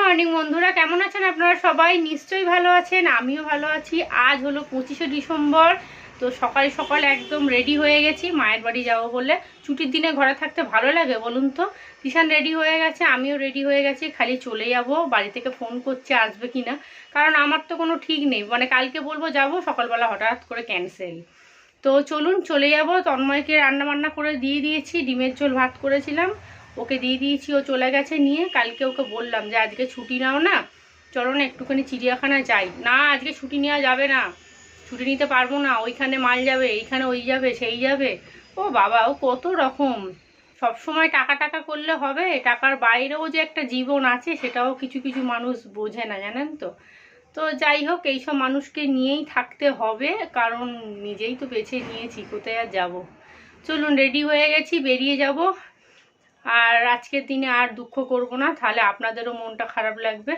Morning বন্ধুরা, কেমন আছেন আপনারা? সবাই নিশ্চয়ই ভালো আছেন, আমিও ভালো আছি। আজ হলো 25শে ডিসেম্বর। তো সকাল সকাল একদম রেডি হয়ে গেছি মায়ের বাড়ি যাব বলে। ছুটির দিনে ঘরে থাকতে ভালো লাগে বলুন তো? তিশান রেডি হয়ে গেছে, আমিও রেডি হয়ে গেছি, খালি চলে যাব। বাড়ি থেকে ফোন করছে আসবে কিনা, কারণ আমার তো কোনো ঠিক নেই। মানে কালকে বলবো যাব, সকালবেলা হঠাৎ করে ক্যান্সেল। তো চলুন চলে যাব। তন্ময়কে রান্না বান্না করে দিয়ে দিয়েছি, ডিমের ঝোল ভাত করেছিলাম, ওকে দিয়ে দিয়েছি, ও চলে গেছে নিয়ে। কালকে ওকে বললাম যে আজকে ছুটি নাও না, চলো না একটুখানি চিড়িয়াখানায় যাই। না, আজকে ছুটি নেওয়া যাবে না, ছুটি নিতে পারবো না, ওইখানে মাল যাবে, এইখানে ওই যাবে সেই যাবে। ও বাবা, ও কত রকম। সব সময় টাকা টাকা করলে হবে? টাকার বাইরেও যে একটা জীবন আছে সেটাও কিছু কিছু মানুষ বোঝে না, জানেন তো। তো যাই হোক, এইসব মানুষকে নিয়েই থাকতে হবে, কারণ নিজেই তো বেছে নিয়েছি, কোথায় আর যাবো। চলুন, রেডি হয়ে গেছি, বেরিয়ে যাব। আর আজকের দিনে আর দুঃখ করব না, তাহলে আপনাদেরও মনটা খারাপ লাগবে।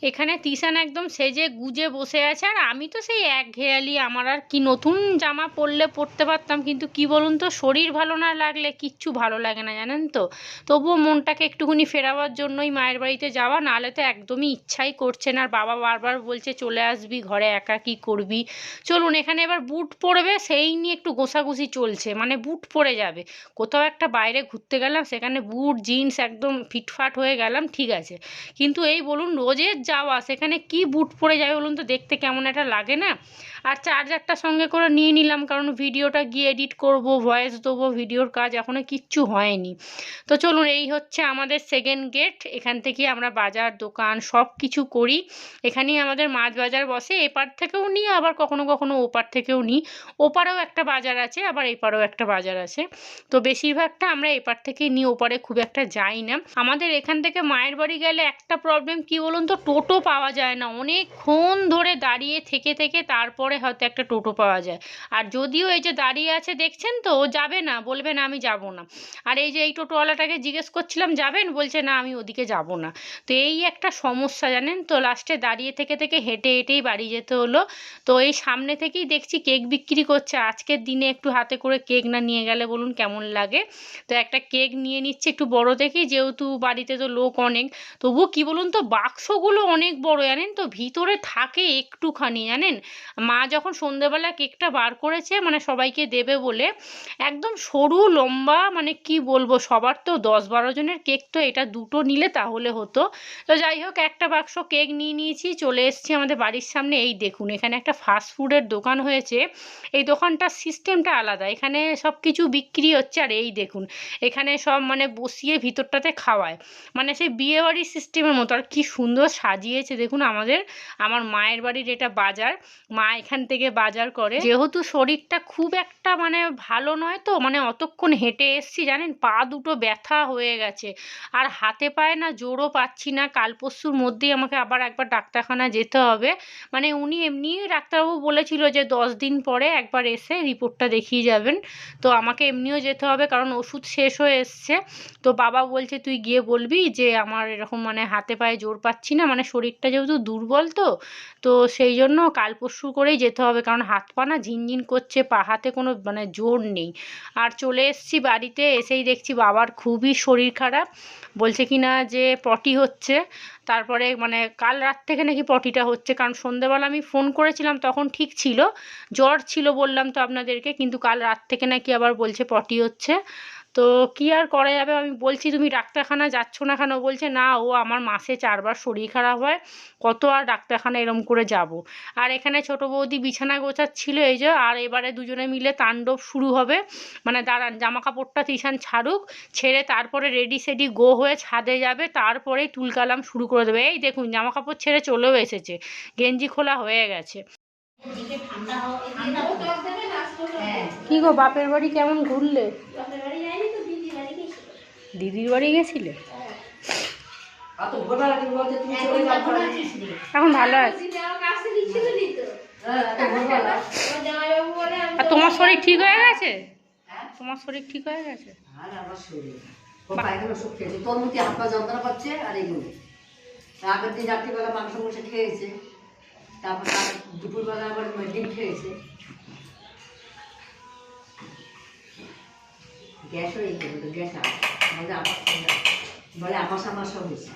এখানে তিশান একদম সেজে গুজে বসে আছে, আর আমি তো সেই একঘেয়ালি। আমার আর কি, নতুন জামা পরলে পরতে পারতাম, কিন্তু কি বলুন তো, শরীর ভালো না লাগলে কিচ্ছু ভালো লাগে না, জানেন তো। তবুও মনটাকে একটুখানি ফেরাবার জন্যই মায়ের বাড়িতে যাওয়া, নাহলে তো একদমই ইচ্ছাই করছে না। আর বাবা বারবার বলছে চলে আসবি, ঘরে একা কি করবি। চলুন, এখানে এবার বুট পরবে, সেই নিয়ে একটু ঘষাঘষি চলছে। মানে বুট পরে যাবে, কোথাও একটা বাইরে ঘুরতে গেলাম, সেখানে বুট জিন্স একদম ফিটফাট হয়ে গেলাম, ঠিক আছে। কিন্তু এই বলুন, রোজের যাওয়া, সেখানে কি বুট পরে যাবে বলুন তো, দেখতে কেমন একটা লাগে না? আর চার্জারটা সঙ্গে করে নিয়ে নিলাম, কারণ ভিডিওটা গিয়ে এডিট করব, ভয়েস দেবো, ভিডিওর কাজ এখনও কিচ্ছু হয়নি। তো চলুন, এই হচ্ছে আমাদের সেকেন্ড গেট। এখান থেকে আমরা বাজার দোকান সব কিছু করি। এখানেই আমাদের মাছ বাজার বসে, এপার থেকেও নিই, আবার কখনো কখনো ওপার থেকেও নিই। ওপারেও একটা বাজার আছে, আবার এপারেও একটা বাজার আছে। তো বেশিরভাগটা আমরা এপার থেকেই নিই, ওপারে খুব একটা যাই না। আমাদের এখান থেকে মায়ের বাড়ি গেলে একটা প্রবলেম কি বলুন তো, টোটো পাওয়া যায় না। অনেকক্ষণ ধরে দাঁড়িয়ে থেকে থেকে তারপরে হয়তো একটা টোটো পাওয়া যায়। আর যদিও এই যে দাঁড়িয়ে আছে দেখছেন তো, ও যাবে না, বলবে না আমি যাব না। আর এই যে এই টোটোওয়ালাটাকে জিজ্ঞেস করছিলাম যাবেন, বলছে না আমি ওদিকে যাব না। তো এই একটা সমস্যা, জানেন তো। লাস্টে দাঁড়িয়ে থেকে থেকে হেঁটে হেঁটেই বাড়ি যেতে হলো। তো এই সামনে থেকেই দেখছি কেক বিক্রি করছে। আজকের দিনে একটু হাতে করে কেক না নিয়ে গেলে বলুন কেমন লাগে। তো একটা কেক নিয়ে নিচ্ছে, একটু বড় দেখেই, যেহেতু বাড়িতে তো লোক অনেক। তবুও কি বলুন তো, বাক্সগুলো অনেক বড়, জানেন তো, ভিতরে থাকে একটুখানি, জানেন। মা যখন সন্ধেবেলা কেকটা বার করেছে, মানে সবাইকে দেবে বলে, একদম সরু লম্বা, মানে কি বলবো, সবার তো 10-12 জনের কেক, তো এটা দুটো নিলে তাহলে হতো। তো যাই হোক, একটা বাক্স কেক নিয়ে নিয়েছি, চলে এসেছি আমাদের বাড়ির সামনে। এই দেখুন, এখানে একটা ফাস্ট ফুডের দোকান হয়েছে। এই দোকানটার সিস্টেমটা আলাদা, এখানে সব কিছু বিক্রি হচ্ছে। আর এই দেখুন, এখানে সব মানে বসিয়ে ভিতরটাতে খাওয়ায়, মানে সেই বিয়েবাড়ির সিস্টেমের মতো। আর কি সুন্দর সাজিয়েছে দেখুন। আমার মায়ের বাড়ির এটা বাজার, মা এখান থেকে বাজার করে। যেহেতু শরীরটা খুব একটা মানে ভালো নয়, তো মানে অতক্ষণ হেঁটে এসছি, জানেন, পা দুটো ব্যথা হয়ে গেছে। আর হাতে পায়ে না জোরও পাচ্ছি না। কাল পরশুর মধ্যেই আমাকে আবার একবার ডাক্তারখানা যেতে হবে। মানে উনি এমনি ডাক্তারবাবু বলেছিল যে 10 দিন পরে একবার এসে রিপোর্টটা দেখিয়ে যাবেন। তো আমাকে এমনিও যেতে হবে, কারণ ওষুধ শেষ হয়ে এসছে। তো বাবা বলছে তুই গিয়ে বলবি যে আমার এরকম মানে হাতে পায়ে জোর পাচ্ছি না, মানে শরীরটা যেহেতু দুর্বল, তো তো সেই জন্য কাল পরশু করেই যেতে হবে, কারণ হাত পা না ঝিনঝিন করছে, পা হাতে কোনো মানে জোর নেই। আর চলে এসেছি বাড়িতে, এসেই দেখছি বাবার খুবই শরীর খারাপ। বলছে কি না যে পটি হচ্ছে। তারপরে মানে কাল রাত থেকে নাকি পটিটা হচ্ছে, কারণ সন্ধেবেলা আমি ফোন করেছিলাম তখন ঠিক ছিল, জ্বর ছিল বললাম তো আপনাদেরকে, কিন্তু কাল রাত থেকে নাকি আবার বলছে পটি হচ্ছে। তো কি আর করা যাবে। আমি বলছি তুমি ডাক্তারখানা যাচ্ছ না কেন? বলছে না, ও আমার মাসে 4বার শরীর খারাপ হয়, কত আর ডাক্তারখানা এরম করে যাব। আর এখানে ছোটো বৌদি বিছানা গোছাচ্ছিল, এই যে। আর এবারে দুজনে মিলে তাণ্ডব শুরু হবে। মানে দাঁড়ান, জামা কাপড়টা তিশান ছাড়ুক, ছেড়ে তারপরে রেডি সেডি গো হয়ে ছাদে যাবে, তারপরেই তুলকালাম শুরু করে দেবে। এই দেখুন, জামা কাপড় ছেড়ে চলেও এসেছে, গেঞ্জি খোলা হয়ে গেছে। কি গো, বাপের বাড়ি কেমন ঘুরলে? দিদির বাড়ি গেছিলে? এখন ভালো আছে? আর তোমার শরীর ঠিক হয়ে গেছে? তোমার শরীর ঠিক হয়ে গেছে? তোর মধ্যে হাত পা যন্ত্রণা পাচ্ছে। আর এগুলো আগের দিন রাত্রিবেলা মাংস মশে খেয়েছে, তারপর দুপুরবেলা আবার ডিম খেয়েছে। গ্যাস হয়ে গেছে, গ্যাস আমাদের বলে আমার সামার সব হয়েছে।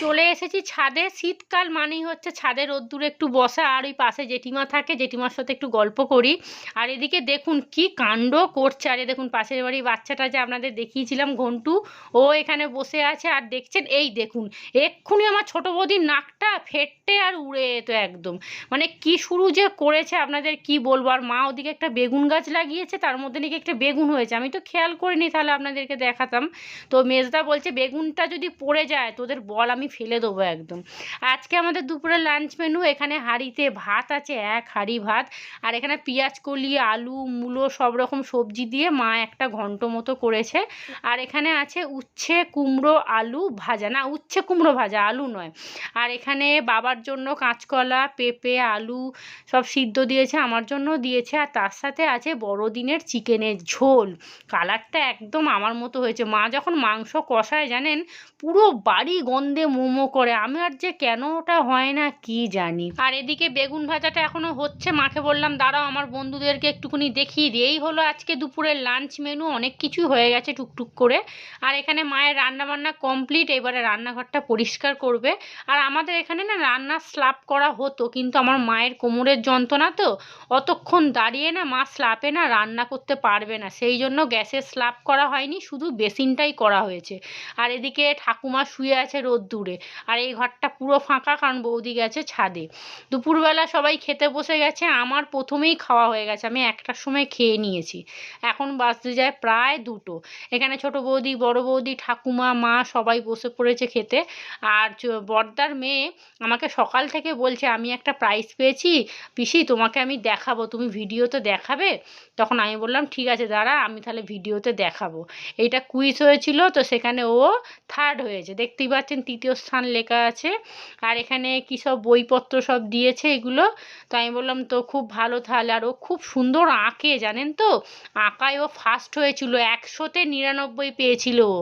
চলে এসেছি ছাদে। শীতকাল মানেই হচ্ছে ছাদে রোদ্দুরে একটু বসা, আর ওই পাশে জেঠিমা থাকে, জেঠিমার সাথে একটু গল্প করি। আর এদিকে দেখুন কি কাণ্ড করছে। আর দেখুন পাশের বাড়ির বাচ্চাটা যে আপনাদের দেখিয়েছিলাম ঘন্টু, ও এখানে বসে আছে। আর দেখছেন এই দেখুন, এক্ষুনি আমার ছোট বৌদির নাকটা ফেটে আর উড়ে যেত একদম। মানে কি শুরু যে করেছে আপনাদের কি বলবো। আর মা ওদিকে একটা বেগুন গাছ লাগিয়েছে, তার মধ্যে নাকি একটা বেগুন হয়েছে, আমি তো খেয়াল করিনি, তাহলে আপনাদেরকে দেখাতাম। তো মেজদা বলছে বেগুনটা যদি পড়ে যায় তোদের বল, আমি ফেলে দেবো একদম। আজকে আমাদের দুপুরের লাঞ্চ মেনু, এখানে হাঁড়িতে ভাত আছে, 1 হাঁড়ি ভাত। আর এখানে পেঁয়াজ কলি, আলু, মূলো সব রকম সবজি দিয়ে মা একটা ঘন্ট মতো করেছে। আর এখানে আছে উচ্ছে কুমড়ো আলু ভাজা, না উচ্ছে কুমড়ো ভাজা, আলু নয়। আর এখানে বাবার জন্য কাঁচকলা, পেঁপে, আলু সব সিদ্ধ দিয়েছে, আমার জন্য দিয়েছে। আর তার সাথে আছে বড়দিনের চিকেনের ঝোল। কালারটা একদম আমার মতো হয়েছে। মা যখন মাংস কষায় জানেন, পুরো বাড়ি গন্ধে মোমো করে। আমি আর যে কেন ওটা হয় না কি জানি। আর এদিকে বেগুন ভাজাটা এখনো হচ্ছে। মাকে বললাম দাঁড়াও আমার বন্ধুদেরকে একটুখানি দেখিয়ে দিই। এই হলো আজকে দুপুরের লাঞ্চ মেনু, অনেক কিছুই হয়ে গেছে টুকটুক করে। আর এখানে মায়ের রান্নাবান্না কমপ্লিট, এবারে রান্নাঘরটা পরিষ্কার করবে। আর আমাদের এখানে না রান্না স্ল্যাপ করা হতো, কিন্তু আমার মায়ের কোমরের যন্ত্রণা তো, অতক্ষণ দাঁড়িয়ে না মা স্ল্যাপে না রান্না করতে পারবে না, সেই জন্য গ্যাসে স্ল্যাপ করা হয়নি, শুধু বেসিনটাই করা হয়েছে। আর এদিকে ঠাকুমা শুয়ে আছে রোদ্দুরে। আর এই ঘরটা পুরো ফাঁকা, কারণ বৌদি গেছে ছাদে। দুপুরবেলা সবাই খেতে বসে গেছে, আমার প্রথমেই খাওয়া হয়ে গেছে, আমি 1টার সময় খেয়ে নিয়েছি। এখন বাজতে যায় প্রায় 2টো। এখানে ছোট বৌদি, বড় বৌদি, ঠাকুমা, মা সবাই বসে পড়েছে খেতে। আর বড়দার মেয়ে আমাকে সকাল থেকে বলছে আমি একটা প্রাইজ পেয়েছি পিসি, তোমাকে আমি দেখাবো, তুমি ভিডিওতে দেখাবে? তখন আমি বললাম ঠিক আছে দাঁড়া, আমি তাহলে ভিডিওতে দেখাবো। এইটা কুইজ হয়েছিল, তো সেখানে ও 3rd হয়েছে, দেখতেই পাচ্ছেন 3য় স্থান লেখা আছে। আর এখানে কী সব বইপত্র সব দিয়েছে এগুলো। তো আমি বললাম তো খুব ভালো তাহলে। আর ও খুব সুন্দর আঁকে জানেন তো, আঁকায় ও ফার্স্ট হয়েছিল, 100তে 99 পেয়েছিল ও।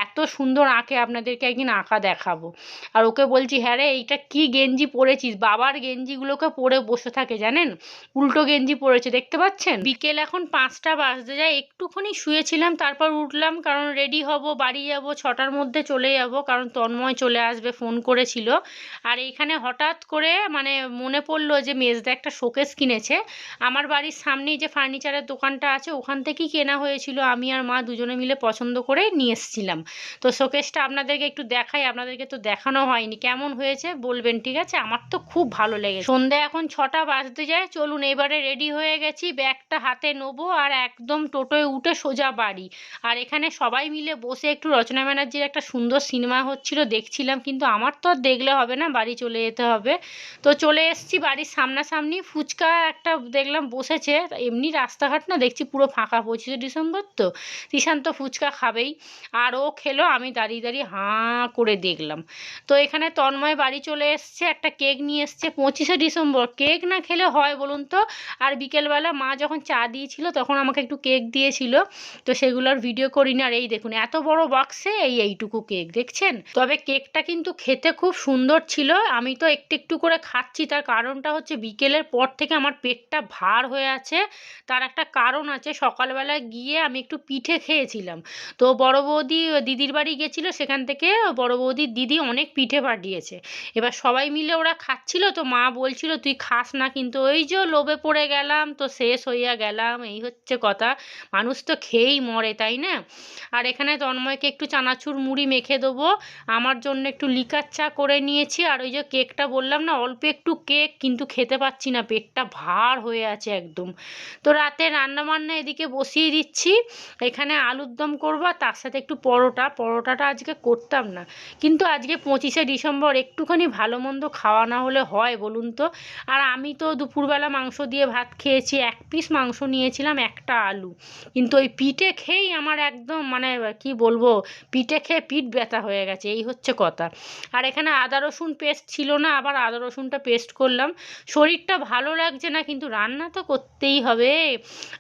এত সুন্দর আঁকে, আপনাদেরকে একদিন আঁকা দেখাবো। আর ওকে বলছি হ্যাঁ রে এইটা কী গেঞ্জি পরেছিস, বাবার গেঞ্জিগুলোকে পরে বসে থাকে জানেন, উল্টো গেঞ্জি পরেছে দেখতে পাচ্ছেন। বিকেল এখন 5টা বাজতে যায়, একটুখানি শুয়েছিলাম, তারপর উঠলাম, কারণ রেডি হব, বাড়ি যাব, 6টার মধ্যে চলে যাব, কারণ তন্ময় চলে আসবে, ফোন করেছিল। আর এইখানে হঠাৎ করে মানে মনে পড়লো যে মেজদা একটা শোকেস কিনেছে। আমার বাড়ির সামনেই যে ফার্নিচারের দোকানটা আছে ওখান থেকেই কেনা হয়েছিল, আমি আর মা দুজনে মিলে পছন্দ করে নিয়ে এসেছিলাম। তো শোকেসটা আপনাদেরকে একটু দেখাই, আপনাদেরকে তো দেখানো হয়নি, কেমন হয়েছে বলবেন ঠিক আছে? আমার তো খুব ভালো লেগেছে। সন্ধ্যা এখন 6টা বাজতে যায়, চলুন এবারে রেডি হয়ে গেছি, ব্যাগটা হাতে নেবো আর একদম টোটোয় উঠে সোজা বাড়ি। আর এখানে সবাই মিলে বসে একটু রচনা ব্যানার্জির একটা সুন্দর সিনেমা হচ্ছিল দেখছিলাম, কিন্তু আমার তো আর দেখলে হবে না, বাড়ি চলে যেতে হবে। তো চলে এসেছি বাড়ির সামনাসামনি, ফুচকা একটা দেখলাম বসেছে, এমনি রাস্তাঘাট না দেখছি পুরো ফাঁকা, 25শে ডিসেম্বর তো তিশান্ত ফুচকা খাবেই। আর ও খেলো, আমি দাঁড়িয়ে দাঁড়িয়ে হাঁ করে দেখলাম। তো এখানে তন্ময় বাড়ি চলে এসছে, একটা কেক নিয়ে এসছে, 25শে ডিসেম্বর, কেক না খেলে হয় বলুন তো? আর বিকেলবেলা মা যখন চা দিয়েছিল তখন আমাকে একটু কেক দিয়েছিল, তো সেগুলোর ভিডিও করি না। আর এই দেখুন এত বড় বক্সে এইটুকু কেক দেখছেন। তবে কেকটা কিন্তু খেতে খুব সুন্দর ছিল, আমি তো একটু একটু করে খাচ্ছি, তার কারণটা হচ্ছে বিকেলের পর থেকে আমার পেটটা ভার হয়ে আছে। তার একটা কারণ আছে, সকালবেলা গিয়ে আমি একটু পিঠে খেয়েছিলাম। তো বড় বৌদি দিদির বাড়ি গেছিল, সেখান থেকে বড় বৌদির দিদি অনেক পিঠে পাঠিয়েছে। এবার সবাই মিলে ওরা খাচ্ছিল, তো মা বলছিল তুই খাস না, কিন্তু ওই যে লোভে পড়ে গেলাম, তো শেষ হইয়া গেলাম, এই হচ্ছে কথা। মানুষ তো খেয়েই মরে তাই না? আর এখানে তন্ময়কে একটু চানাচুর মুড়ি মেখে দেবো, আমার জন্য একটু লিকার চা করে নিয়েছি। আর ওই যে কেকটা বললাম না, অল্প একটু কেক, কিন্তু খেতে পাচ্ছি না, পেটটা ভার হয়ে আছে একদম। তো রাতে রান্নাবান্না এদিকে বসিয়ে দিচ্ছি, এখানে আলুর দম করবো, আর তার সাথে একটু পরোটাটা আজকে করতাম না, কিন্তু আজকে 25শে ডিসেম্বর, একটুখানি ভালো মন্দ খাওয়া না হলে হয় বলুন তো? আর আমি তো দুপুরবেলা মাংস দিয়ে ভাত খেয়েছি, 1 পিস মাংস নিয়েছিলাম, একটা আলু, কিন্তু ওই পিঠে খেয়েই আমার একদম মানে কি বলবো, পিঠে খেয়ে পিঠ ব্যথা হয়ে গেছে, এই হচ্ছে কথা। আর এখানে আদা রসুন পেস্ট ছিল না, আবার আদা রসুনটা পেস্ট করলাম। শরীরটা ভালো লাগছে না, কিন্তু রান্না তো করতেই হবে।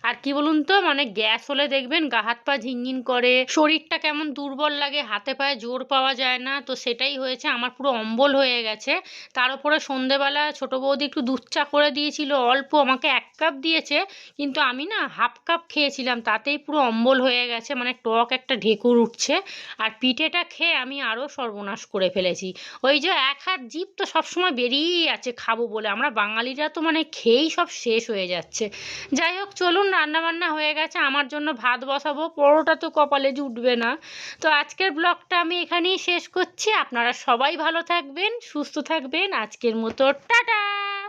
আর কি বলুন তো, মানে গ্যাস হলে দেখবেন গা হাত পা ঝিনঝিন করে, শরীরটা কেমন দুর্বল লাগে, হাতে পায়ে জোর পাওয়া যায় না, তো সেটাই হয়েছে, আমার পুরো অম্বল হয়ে গেছে। তার উপরে সন্ধেবেলা ছোটো বৌদি একটু দুধ চা করে দিয়েছিল, অল্প, আমাকে 1 কাপ দিয়েছে, কিন্তু আমি না হাফ কাপ খেয়েছিলাম, তাতেই পুরো অম্বল হয়ে গেছে, মানে টক একটা ঢেকুর উঠছে। আর পিঠেটা খেয়ে আমি আরও সর্বনাশ সর্বনাশ করে ফেলেছি। ওই যে এক হাত জিভ তো সবসময় বেরিয়েই আছে খাবো বলে, আমরা বাঙালিরা তো মানে খেয়েই সব শেষ হয়ে যাচ্ছে। যাই হোক চলুন, রান্নাবান্না হয়ে গেছে, আমার জন্য ভাত বসাবো, পরোটা তো কপালে জুটবে না। তো আজকের ব্লগটা আমি এখানেই শেষ করছি। আপনারা সবাই ভালো থাকবেন, সুস্থ থাকবেন। আজকের মতো টাটা।